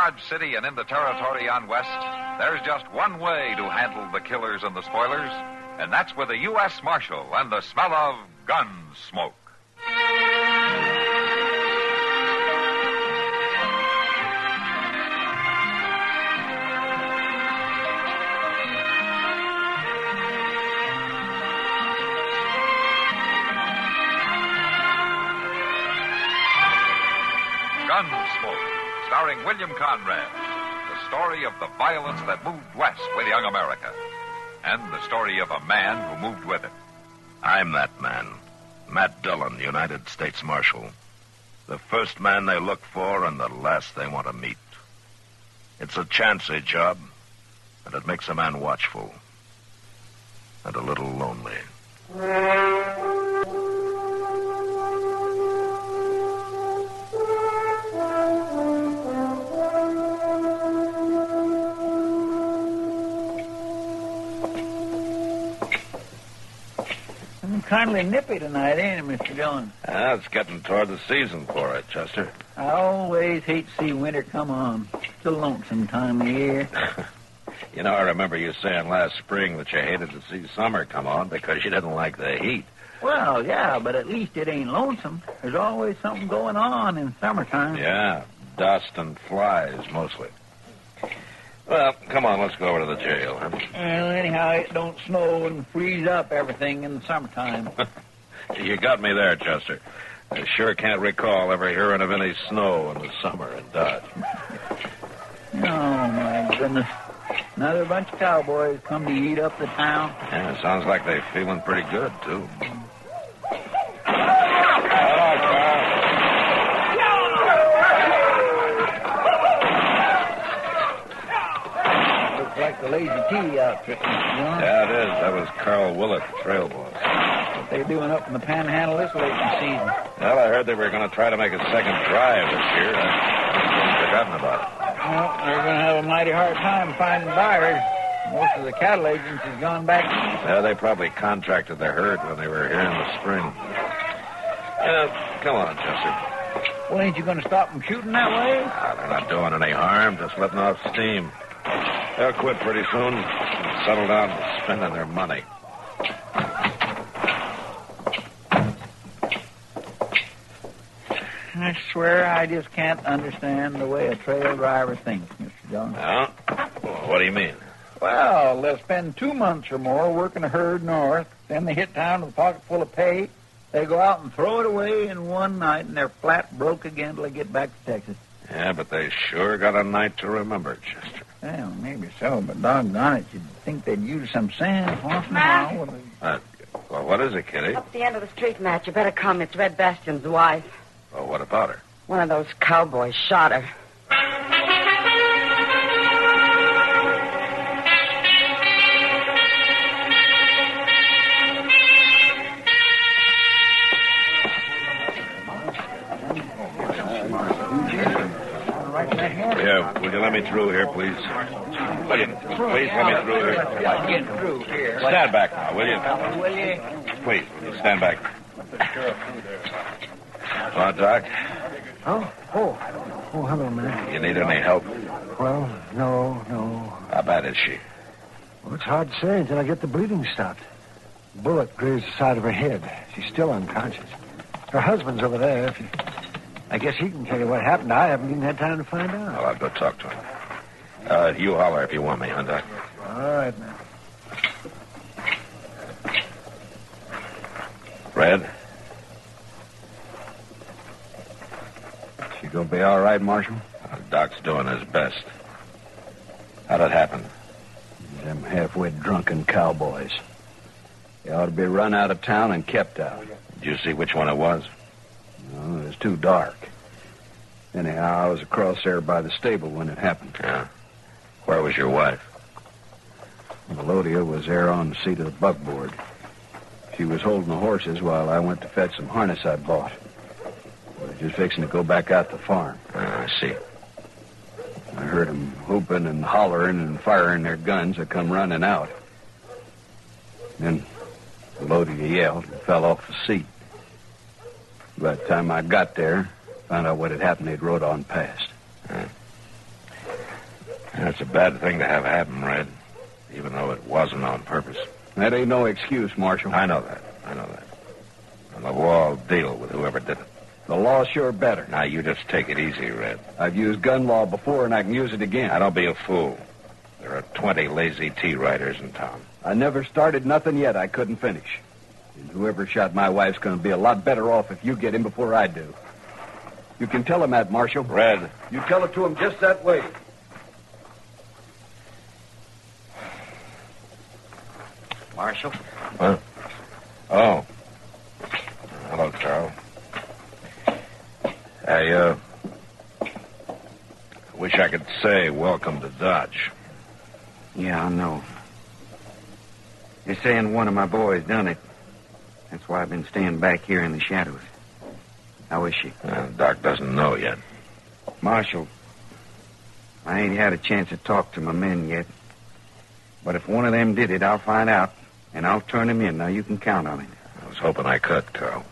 Dodge City and in the territory on west, there's just one way to handle the killers and the spoilers, and that's with a U.S. Marshal and the smell of Gunsmoke. Gunsmoke, starring William Conrad. The story of the violence that moved west with young America. And the story of a man who moved with it. I'm that man. Matt Dillon, United States Marshal. The first man they look for and the last they want to meet. It's a chancy job, and it makes a man watchful. And a little lonely. Kindly nippy tonight, ain't it, Mr. Dillon? It's getting toward the season for it, Chester. I always hate to see winter come on. It's a lonesome time of year. You know, I remember you saying last spring that you hated to see summer come on because you didn't like the heat. Well, yeah, but at least it ain't lonesome. There's always something going on in summertime. Yeah, dust and flies, mostly. Well, come on, let's go over to the jail, huh? Well, anyhow, it don't snow and freeze up everything in the summertime. You got me there, Chester. I sure can't recall ever hearing of any snow in the summer in Dodge. Oh, my goodness. Another bunch of cowboys come to eat up the town. Yeah, it sounds like they're feeling pretty good, too. Like the Lazy T outfit, Mr. Dillon. Yeah, it is. That was Carl Willett, the trail boss. What they doing up in the Panhandle this late in the season? Well, I heard they were going to try to make a second drive this year. I've forgotten about it. Well, they're going to have a mighty hard time finding buyers. Most of the cattle agents has gone back east. Yeah, they probably contracted the herd when they were here in the spring. Come on, Chester. Well, ain't you going to stop them shooting that way? They're not doing any harm, just letting off steam. They'll quit pretty soon and settle down to spending their money. I swear I just can't understand the way a trail driver thinks, Mr. Dillon. Yeah? Well, what do you mean? Well, they'll spend 2 months or more working a herd north. Then they hit town with a pocket full of pay. They go out and throw it away in one night, and they're flat broke again till they get back to Texas. Yeah, but they sure got a night to remember, Chester. Well, maybe so, but doggone it, you'd think they'd use some sand once in a while. Well, what is it, Kitty? Up at the end of the street, Matt. You better come. It's Red Bastion's wife. Well, what about her? One of those cowboys shot her. Yeah, will you let me through here, please? Will you? Please let me through here. Get through here. Stand back now, will you? Will you? Please, will you stand back? Well, Doc, Oh, hello, man. you need any help? Well, no. How bad is she? Well, it's hard to say until I get the bleeding stopped. Bullet grazed the side of her head. She's still unconscious. Her husband's over there. I guess he can tell you what happened. I haven't even had time to find out. Well, I'll go talk to him. You holler if you want me, huh, Doc? All right, man. Red? She gonna be all right, Marshal? Doc's doing his best. How'd it happen? Them halfway drunken cowboys. They ought to be run out of town and kept out. Did you see which one it was? No, it was too dark. Anyhow, I was across there by the stable when it happened. Yeah. Where was your wife? Melodia was there on the seat of the buckboard. She was holding the horses while I went to fetch some harness I'd bought. We were just fixing to go back out to the farm. I see. I heard them whooping and hollering and firing their guns. I come running out. Then Melodia yelled and fell off the seat. By the time I got there, found out what had happened, they'd rode on past. That's a bad thing to have happen, Red, even though it wasn't on purpose. That ain't no excuse, Marshal. I know that. And the law will deal with whoever did it. The law's sure better. Now, you just take it easy, Red. I've used gun law before, and I can use it again. Now, don't be a fool. There are 20 lazy T-riders in town. I never started nothing yet I couldn't finish. And whoever shot my wife's going to be a lot better off if you get him before I do. You can tell him that, Marshal. Red. You tell it to him just that way. Marshal? Huh? Oh. Hello, Carl. I wish I could say welcome to Dodge. Yeah, I know. They're saying one of my boys done it. That's why I've been staying back here in the shadows. How is she? Doc doesn't know yet. Marshal, I ain't had a chance to talk to my men yet. But if one of them did it, I'll find out, and I'll turn him in. Now, you can count on it. I was hoping I could, Carl.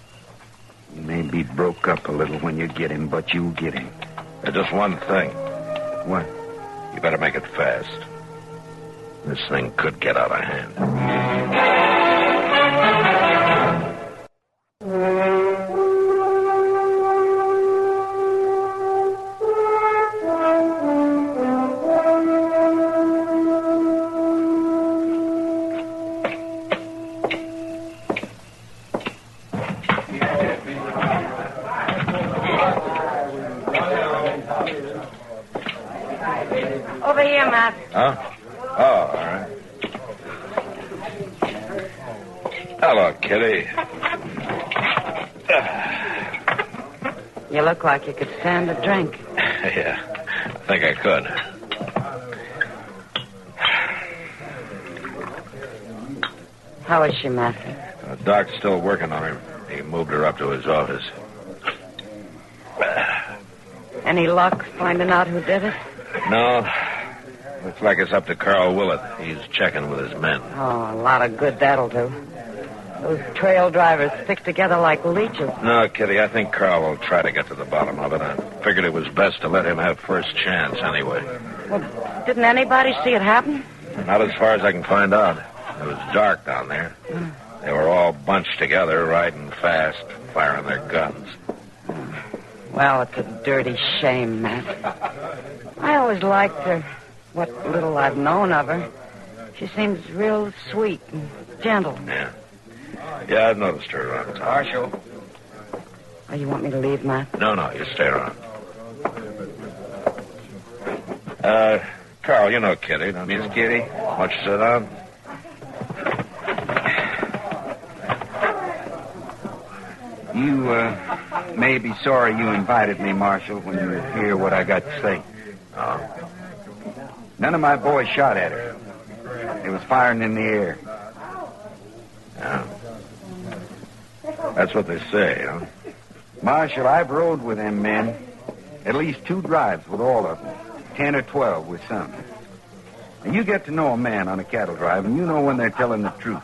You may be broke up a little when you get him, but you'll get him. Just one thing. What? You better make it fast. This thing could get out of hand. Over here, Matt. Huh? Oh, all right. Hello, Kitty. You look like you could stand a drink. Yeah, I think I could. How is she, Matt? Doc's still working on her. He moved her up to his office. Any luck finding out who did it? No. Looks like it's up to Carl Willett. He's checking with his men. Oh, a lot of good that'll do. Those trail drivers stick together like leeches. No, Kitty, I think Carl will try to get to the bottom of it. I figured it was best to let him have first chance anyway. Well, didn't anybody see it happen? Not as far as I can find out. It was dark down there. They were all bunched together, riding fast, firing their guns. Well, it's a dirty shame, Matt. I always liked her. What little I've known of her. She seems real sweet and gentle. Yeah, I've noticed her around town. Marshal. Oh, you want me to leave, Matt? No, you stay around. Carl, you know Kitty, don't you? Miss Kitty? Why don't you sit down? You, may be sorry you invited me, Marshal, when you hear what I got to say. Oh. None of my boys shot at her. They was firing in the air. Yeah. That's what they say, huh? Marshal, I've rode with them men. At least 2 drives with all of them. 10 or 12 with some. And you get to know a man on a cattle drive, and you know when they're telling the truth.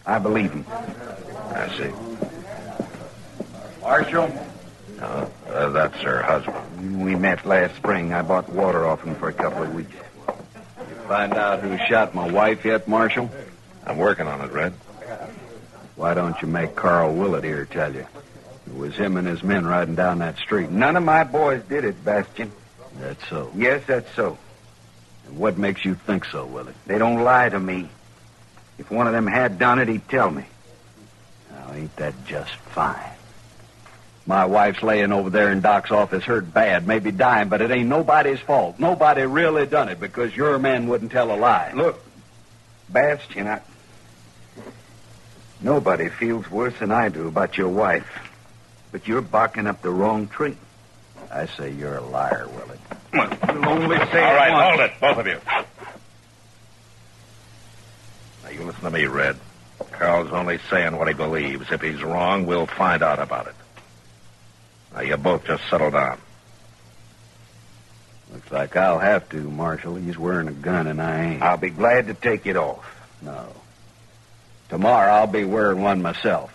I believe them. I see. Marshal? That's her husband. We met last spring. I bought water off him for a couple of weeks. You find out who shot my wife yet, Marshal? I'm working on it, Red. Why don't you make Carl Willett here tell you? It was him and his men riding down that street. None of my boys did it, Bastian. That's so. Yes, that's so. And what makes you think so, Willett? They don't lie to me. If one of them had done it, he'd tell me. Now, ain't that just fine? My wife's laying over there in Doc's office hurt bad, maybe dying, but it ain't nobody's fault. Nobody really done it because your man wouldn't tell a lie. Look, Bastian, nobody feels worse than I do about your wife. But you're barking up the wrong tree. I say you're a liar, Willett. Well, you'll only say All right, once. hold it, both of you. Now, you listen to me, Red. Carl's only saying what he believes. If he's wrong, we'll find out about it. Now, you both just settle down. Looks like I'll have to, Marshal. He's wearing a gun and I ain't. I'll be glad to take it off. No. Tomorrow I'll be wearing one myself.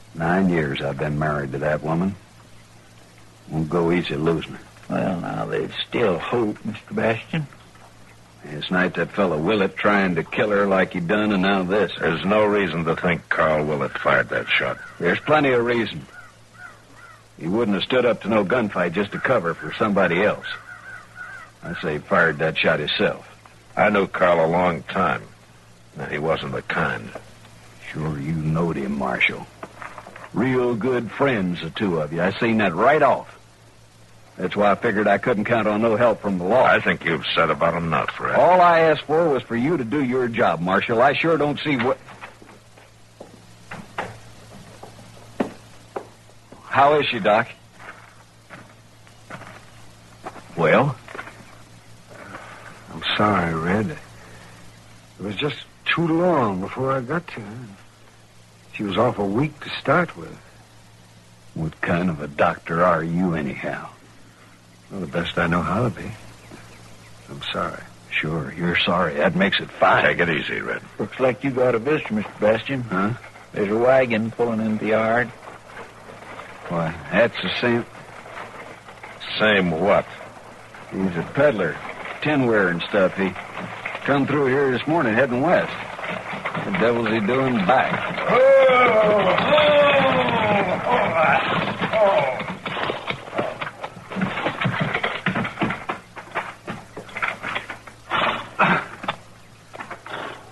9 years I've been married to that woman. Won't go easy losing her. Well, now, there's still hope, Mr. Bastian. Last night that fellow Willett trying to kill her like he done, and now this. There's no reason to think Carl Willett fired that shot. There's plenty of reason. He wouldn't have stood up to no gunfight just to cover for somebody else. I say he fired that shot himself. I knew Carl a long time. He wasn't the kind. Sure you knowed him, Marshal. Real good friends, the two of you. I seen that right off. That's why I figured I couldn't count on no help from the law. I think you've said about enough, Red. All I asked for was for you to do your job, Marshal. I sure don't see what... How is she, Doc? Well? I'm sorry, Red. It was just too long before I got to her. She was awful weak to start with. What kind of a doctor are you, anyhow? Well, the best I know how to be. I'm sorry. Sure, you're sorry. That makes it fine. Take it easy, Red. Looks like you got a visitor, Mr. Bastian. Huh? There's a wagon pulling into the yard. Why, that's the same... Same what? He's a peddler. Tinware and stuff. He come through here this morning heading west. What the devil's he doing back?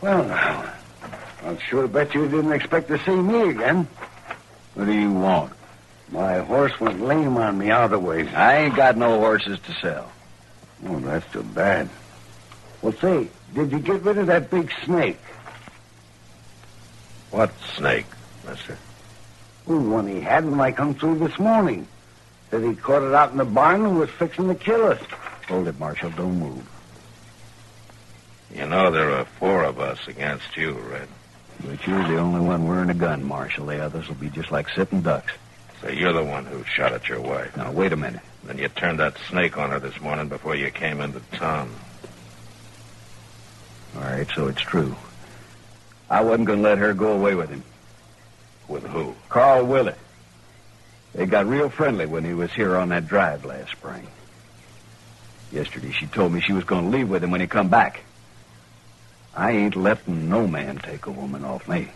Well, now, I'll sure bet you didn't expect to see me again. What do you want? My horse went lame on me other ways. I ain't got no horses to sell. Oh, that's too bad. Well, say, did you get rid of that big snake? What snake, mister? Well, the one he had when I come through this morning. Said he caught it out in the barn and was fixing to kill us. Hold it, Marshal. Don't move. You know there are 4 of us against you, Red. But you're the only one wearing a gun, Marshal. The others will be just like sitting ducks. So you're the one who shot at your wife. Now, wait a minute. Then you turned that snake on her this morning before you came into town. All right, so it's true. I wasn't going to let her go away with him. With who? Carl Willett. They got real friendly when he was here on that drive last spring. Yesterday, she told me she was going to leave with him when he come back. I ain't letting no man take a woman off me.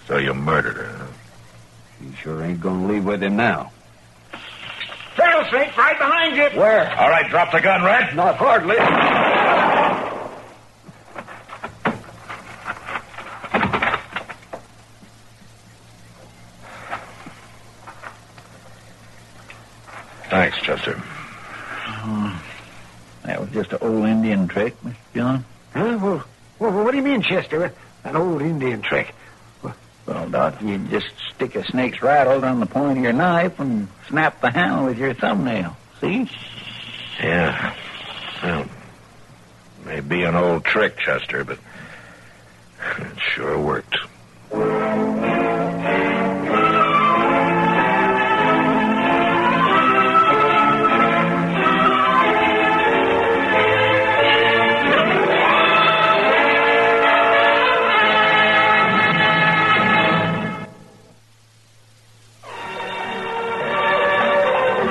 So you murdered her, huh? She sure ain't going to leave with him now. Rattlesnake's right behind you. Where? All right, drop the gun, Red. Not hardly. Thanks, Chester. That was just an old Indian trick, Mr. Dillon. Huh? Well, what do you mean, Chester? An old Indian trick. Well, Doc, you just stick a snake's rattle on the point of your knife and snap the handle with your thumbnail. See? Yeah. Well, may be an old trick, Chester, but it sure worked.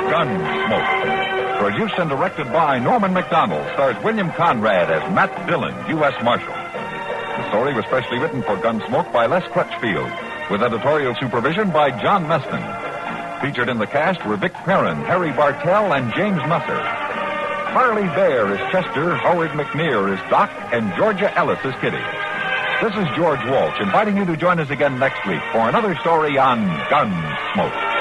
Gunsmoke. Produced and directed by Norman Macdonnell, stars William Conrad as Matt Dillon, U.S. Marshal. The story was specially written for Gunsmoke by Les Crutchfield, with editorial supervision by John Meston. Featured in the cast were Vic Perrin, Harry Bartell, and James Musser. Harley Bear is Chester, Howard McNear is Doc, and Georgia Ellis is Kitty. This is George Walsh inviting you to join us again next week for another story on Gunsmoke.